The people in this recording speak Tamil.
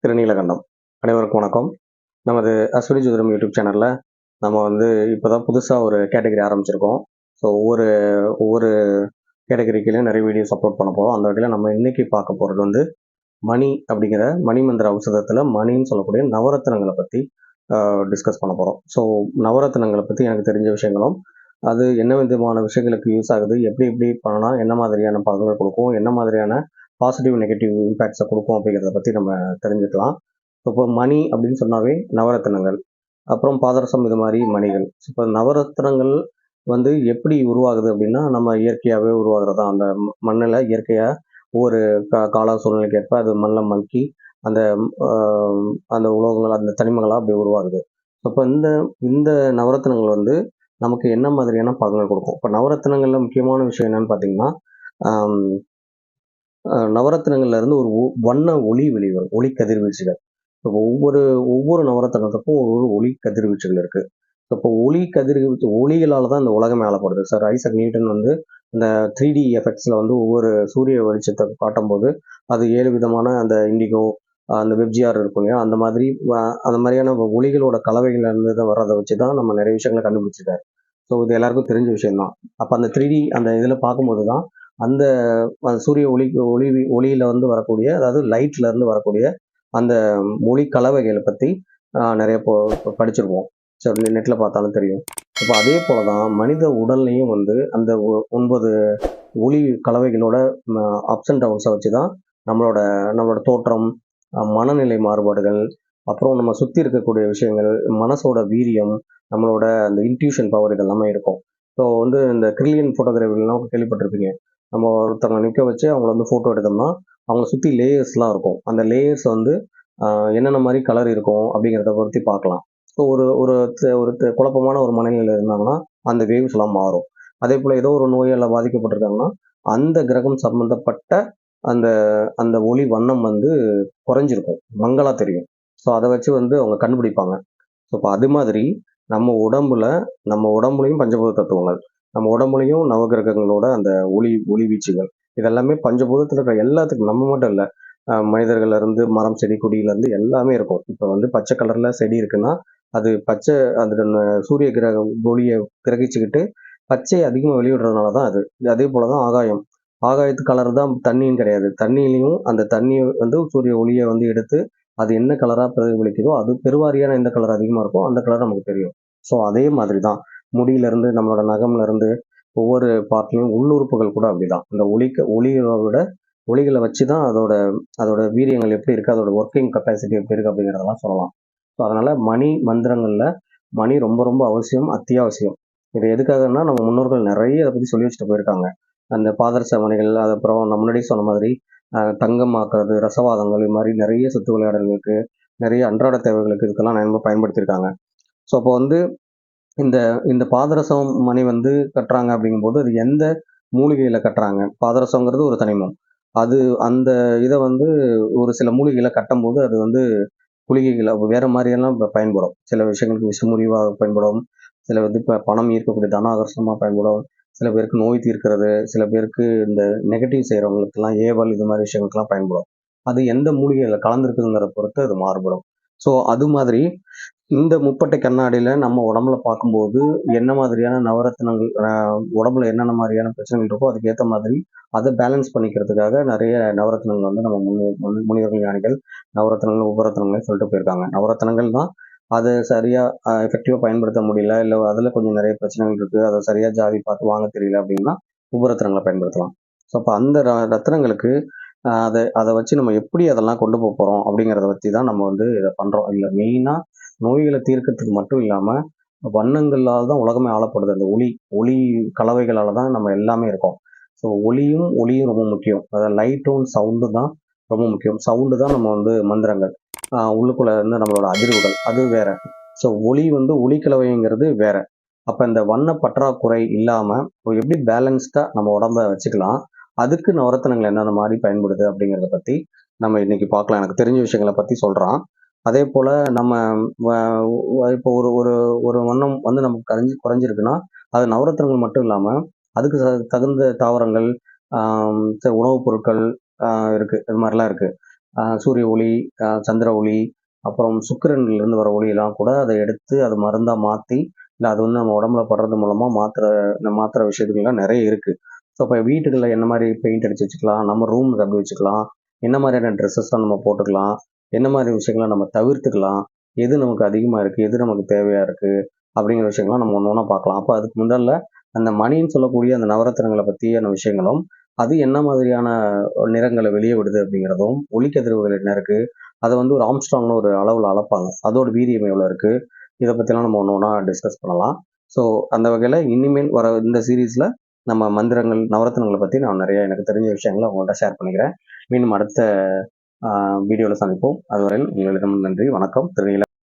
திருநீலகண்டம். அனைவருக்கும் வணக்கம். நமது அஸ்வினி ஜோதிடம் யூடியூப் சேனலில் நம்ம இப்போ தான் புதுசாக ஒரு கேட்டகரி ஆரம்பிச்சிருக்கோம். ஸோ ஒவ்வொரு ஒவ்வொரு கேட்டகரிக்கிலையும் நிறைய வீடியோஸ் அப்லோட் பண்ண போகிறோம். அந்த வகையில் நம்ம இன்னைக்கு பார்க்க போகிறது மணி அப்படிங்கிற மணிமந்திர ஔஷதத்தில் மணின்னு சொல்லக்கூடிய நவரத்னங்களை பற்றி டிஸ்கஸ் பண்ண போகிறோம். ஸோ நவரத்னங்களை பற்றி எனக்கு தெரிஞ்ச விஷயங்களும், அது என்ன விதமான விஷயங்களுக்கு யூஸ் ஆகுது, எப்படி எப்படி பண்ணால் என்ன மாதிரியான பலன்களை கொடுக்கும், என்ன மாதிரியான பாசிட்டிவ் நெகட்டிவ் இம்பேக்ட்ஸை கொடுக்கும் அப்படிங்கிறத பற்றி நம்ம தெரிஞ்சுக்கலாம். இப்போ மணி அப்படின்னு சொன்னாவே நவரத்னங்கள், அப்புறம் பாதரசம், இது மாதிரி மணிகள். இப்போ நவரத்னங்கள் எப்படி உருவாகுது அப்படின்னா, நம்ம இயற்கையாகவே உருவாகிறதா. அந்த மண்ணில் இயற்கையாக ஒவ்வொரு கால சூழ்நிலைக்கு ஏற்ப அது மண்ணில் மக்கி அந்த அந்த உலோகங்கள், அந்த தனிமங்களாக அப்படி உருவாகுது. அப்போ இந்த இந்த நவரத்னங்கள் நமக்கு என்ன மாதிரியான பலன்கள் கொடுக்கும். இப்போ நவரத்னங்களில் முக்கியமான விஷயம் என்னன்னு பார்த்தீங்கன்னா, நவரத்னங்கள்ல இருந்து ஒரு வண்ண ஒளி வெளிவரும், ஒளி கதிர்வீச்சுகள். இப்போ ஒவ்வொரு ஒவ்வொரு நவரத்னத்துக்கும் ஒவ்வொரு ஒளி கதிர்வீச்சுகள் இருக்கு. இப்போ ஒளி கதிர்வீச்சு ஒளிகளால் தான் இந்த உலகம் மேலப்படுது. சார் ஐசக் நியூட்டன் இந்த 3D எஃபெக்ட்ஸில் ஒவ்வொரு சூரிய வெளிச்சத்தை காட்டும் போது அது 7 விதமான அந்த இண்டிகோ, அந்த வெப்ஜிஆர் இருக்கும் இல்லையா, அந்த மாதிரியான ஒளிகளோட கலவைகள்ல இருந்து தான் வர்றதை வச்சு தான் நம்ம நிறைய விஷயங்களை கண்டுபிடிச்சிருக்காரு. ஸோ இது எல்லாருக்கும் தெரிஞ்ச விஷயம்தான். அப்போ அந்த 3D அந்த இதில் பார்க்கும்போது தான் அந்த சூரிய ஒளியில வரக்கூடிய, அதாவது லைட்ல இருந்து வரக்கூடிய அந்த ஒளி கலவைகளை பற்றி நிறைய படிச்சிருப்போம். சரி, நெட்ல பார்த்தாலும் தெரியும். இப்போ அதே போலதான் மனித உடல்லையும் அந்த 9 ஒளி கலவைகளோட அப்ஸ் அண்ட் டவுன்ஸை வச்சு தான் நம்மளோட தோற்றம், மனநிலை மாறுபாடுகள், அப்புறம் நம்ம சுற்றி இருக்கக்கூடிய விஷயங்கள், மனசோட வீரியம், நம்மளோட அந்த இன்ட்யூஷன் பவர், இதெல்லாமே இருக்கும். ஸோ இந்த கிரில்லியன் ஃபோட்டோகிராஃபிலாம் கேள்விப்பட்டிருப்பீங்க. நம்ம ஒருத்தவங்க நிற்க வச்சு அவங்கள ஃபோட்டோ எடுத்தோம்னா அவங்கள சுற்றி லேயர்ஸ்லாம் இருக்கும். அந்த லேயர்ஸ் என்னென்ன மாதிரி கலர் இருக்கும் அப்படிங்கிறத பற்றி பார்க்கலாம். ஸோ ஒரு ஒரு ஒரு குழப்பமான ஒரு மனநிலையில் இருந்தாங்கன்னா அந்த வேவ்ஸ் எல்லாம் மாறும். அதே போல் ஏதோ ஒரு நோயால் பாதிக்கப்பட்டிருக்காங்கன்னா அந்த கிரகம் சம்பந்தப்பட்ட அந்த அந்த ஒளி வண்ணம் குறைஞ்சிருக்கும், மங்களா தெரியும். ஸோ அதை வச்சு அவங்க கண்டுபிடிப்பாங்க. ஸோ இப்போ அது மாதிரி நம்ம உடம்புலையும் பஞ்சபூத தத்துவங்கள், நம்ம உடம்புலையும் நவகிரகங்களோட அந்த ஒளி வீச்சுகள், இதெல்லாமே பஞ்சபூதத்தில் இருக்கிற எல்லாத்துக்கும், நம்ம மட்டும் இல்லை, மனிதர்கள்ல இருந்து மரம் செடி கொடியிலேருந்து எல்லாமே இருக்கும். இப்போ பச்சை கலர்ல செடி இருக்குன்னா அது பச்சை, அதோட சூரிய கிரக ஒளியை கிரகிச்சுக்கிட்டு பச்சை அதிகமாக வெளியிடுறதுனால தான் அது. அதே போல தான் ஆகாயத்து கலர் தான் தண்ணின்னு கிடையாது. தண்ணியிலையும் அந்த தண்ணி சூரிய ஒளியை எடுத்து அது என்ன கலராக பிரதிபலிக்குதோ அது பெருவாரியான எந்த கலர் அதிகமாக இருக்கோ அந்த கலர் நமக்கு தெரியும். ஸோ அதே மாதிரி தான் முடியிலேருந்து நம்மளோட நகம்ல இருந்து ஒவ்வொரு பார்ட்லையும் உள்ளுறுப்புகள் கூட அப்படிதான். அந்த ஒளிகளை வச்சு தான் அதோட வீரியங்கள் எப்படி இருக்குது, அதோட ஒர்க்கிங் கெப்பாசிட்டி எப்படி இருக்குது அப்படிங்கிறதெல்லாம் சொல்லலாம். ஸோ அதனால் மணி மந்திரங்களில் மணி ரொம்ப ரொம்ப அவசியம், அத்தியாவசியம். இது எதுக்காகன்னா, நம்ம முன்னோர்கள் நிறைய அதை பற்றி சொல்லி வச்சுட்டு போயிருக்காங்க. அந்த பாதரச மணிகள், அதுக்கப்புறம் நம்ம முன்னாடி சொன்ன மாதிரி தங்கமாக்குறது, ரசவாதங்கள், இது மாதிரி நிறைய சொத்து விளையாடல்களுக்கு, நிறைய அன்றாட தேவைகளுக்கு இதுக்கெல்லாம் நம்ம பயன்படுத்தியிருக்காங்க. ஸோ அப்போ இந்த இந்த பாதரசம் மணி கட்டுறாங்க அப்படிங்கும்போது அது எந்த மூலிகையில் கட்டுறாங்க. பாதரசங்கிறது ஒரு தனிமம். அது அந்த இதை ஒரு சில மூலிகைகளை கட்டும் போது அது குளிகைகளை வேற மாதிரியெல்லாம் பயன்படும். சில விஷயங்களுக்கு விஷமுறிவாக பயன்படும், சில இப்போ பணம் ஈர்க்கக்கூடிய தன ஆகர்ஷணமாக பயன்படும், சில பேருக்கு நோய் தீர்க்கிறது, சில பேருக்கு இந்த நெகட்டிவ் செய்கிறவங்களுக்குலாம் ஏவல், இது மாதிரி விஷயங்களுக்குலாம் பயன்படும். அது எந்த மூலிகையில் கலந்துருக்குதுங்கிற பொறுத்து அது மாறுபடும். ஸோ அது மாதிரி இந்த முப்பட்டை கண்ணாடியில் நம்ம உடம்புல பார்க்கும்போது என்ன மாதிரியான நவரத்னங்கள், உடம்புல என்னென்ன மாதிரியான பிரச்சனைகள் இருக்கோ அதுக்கேற்ற மாதிரி அதை பேலன்ஸ் பண்ணிக்கிறதுக்காக நிறைய நவரத்னங்கள் நம்ம முனிவர்கள், ஞானிகள் நவரத்னங்கள், உபரத்னங்கள் சொல்லிட்டு போயிருக்காங்க. நவரத்னங்கள் தான் அதை சரியாக எஃபெக்டிவாக பயன்படுத்த முடியல, இல்லை அதில் கொஞ்சம் நிறைய பிரச்சனைகள் இருக்குது, அதை சரியாக ஜாதி பார்த்து வாங்க தெரியல அப்படின்னா உபரத்னங்களை பயன்படுத்தலாம். ஸோ அப்போ அந்த ரத்னங்களுக்கு அதை வச்சு நம்ம எப்படி அதெல்லாம் கொண்டு போக போகிறோம் அப்படிங்கிறத பற்றி தான் நம்ம இதை பண்ணுறோம். இல்லை மெயினாக நோய்களை தீர்க்கறதுக்கு மட்டும் இல்லாமல் வண்ணங்களால் தான் உலகமே ஆளப்படுது. அந்த ஒளி கலவைகளால் தான் நம்ம எல்லாமே இருக்கோம். ஸோ ஒளியும் ரொம்ப முக்கியம். அதாவது லைட்டும் சவுண்டு தான் ரொம்ப முக்கியம். சவுண்டு தான் நம்ம மந்திரங்கள், உள்ளுக்குள்ள இருந்து நம்மளோட அதிர்வுகள், அது வேற. ஸோ ஒளி கலவைங்கிறது வேற. அப்போ இந்த வண்ண பற்றாக்குறை இல்லாமல் எப்படி பேலன்ஸ்டாக நம்ம உடம்ப வச்சுக்கலாம், அதுக்கு நவரத்னங்கள் என்னென்ன மாதிரி பயன்படுது அப்படிங்கிறத பற்றி நம்ம இன்னைக்கு பார்க்கலாம். எனக்கு தெரிஞ்ச விஷயங்களை பற்றி சொல்கிறான். அதே போல் நம்ம இப்போ ஒரு வண்ணம் நமக்கு குறைஞ்சிருக்குன்னா அது நவரத்னங்கள் மட்டும் இல்லாமல் அதுக்கு தகுந்த தாவரங்கள், உணவுப் பொருட்கள் இருக்குது, இது மாதிரிலாம் இருக்குது. சூரிய ஒளி, சந்திர ஒளி, அப்புறம் சுக்கிரனிலிருந்து வர ஒளியெல்லாம் கூட அதை எடுத்து அது மருந்தா மாற்றி, இல்லை அது வந்து நம்ம உடம்புல படுறது மூலமாக மாற்றுற விஷயத்துக்கெல்லாம் நிறைய இருக்குது. ஸோ இப்போ வீட்டுகளில் என்ன மாதிரி பெயிண்ட் அடிச்சு வச்சுக்கலாம், நம்ம ரூம் அப்படி வச்சுக்கலாம், என்ன மாதிரியான ட்ரெஸ்ஸஸ்லாம் நம்ம போட்டுக்கலாம், என்ன மாதிரி விஷயங்களை நம்ம தவிர்த்துக்கலாம், எது நமக்கு அதிகமாக இருக்குது, எது நமக்கு தேவையாக இருக்குது அப்படிங்கிற விஷயங்கள்லாம் நம்ம ஒன்று ஒன்றா பார்க்கலாம். அப்போ அதுக்கு முன்னால அந்த மணின்னு சொல்லக்கூடிய அந்த நவரத்தினங்களை பற்றியான விஷயங்களும், அது என்ன மாதிரியான நிறங்களை வெளியே விடுது அப்படிங்கிறதும், ஒளிக்கதிர்வுகள் என்ன இருக்குது, அதை வந்து ஒரு ஆம்ஸ்ட்ராங்னு ஒரு அளவில் அளப்பாங்க, அதோட வீரியம் எவ்வளோ இருக்குது, இதை பற்றிலாம் நம்ம ஒன்று ஒன்றா டிஸ்கஸ் பண்ணலாம். ஸோ அந்த வகையில் இனிமேல் வர இந்த சீரீஸில் நம்ம மந்திரங்கள், நவரத்தினங்களை பற்றி நான் நிறைய எனக்கு தெரிஞ்ச விஷயங்களை உங்கள்கிட்ட ஷேர் பண்ணிக்கிறேன். மீண்டும் அடுத்த வீடியோவில் சந்திப்போம். அதுவரையில் உங்களிடம் நன்றி. வணக்கம். திருநீல